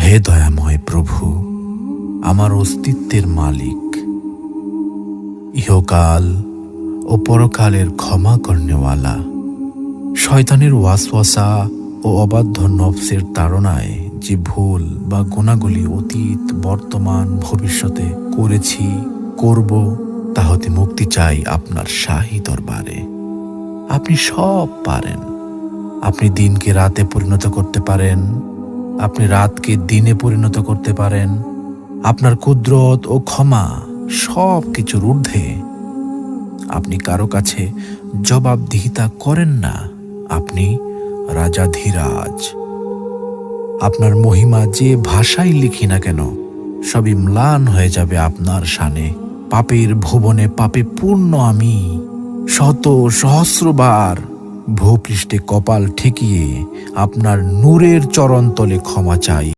হে দয়াময় প্রভু, আমার অস্তিত্বের মালিক, ইহকাল ও পরকালের ক্ষমা করনেওয়ালা, শয়তানের ওয়াসওয়াসা ও অবাধ্য নফসের তাড়নায় যে ভুল বা গুনাহগুলি অতীত, বর্তমান, ভবিষ্যতে করেছি, করব, তা হতে মুক্তি চাই আপনার শাহী দরবারে। আপনি সব পারেন। আপনি দিনকে রাতে পরিণত করতে পারেন, আপনি রাতকে দিনে পরিণত করতে পারেন। আপনার কুদরত ও ক্ষমা সব কিছুর ঊর্ধ্বে। আপনি কারো কাছে জবাবদিহিতা করেন না। আপনি রাজাধিরাজ। আপনার মহিমা যে ভাষায় লিখি না কেন, সবই ম্লান হয়ে যাবে আপনার শানে। পাপের ভুবনে পাপে পূর্ণ আমি, শত সহস্রবার ভূপৃষ্ঠে কপাল ঠেকিয়ে আপনার নূরের চরণতলে ক্ষমা চাই।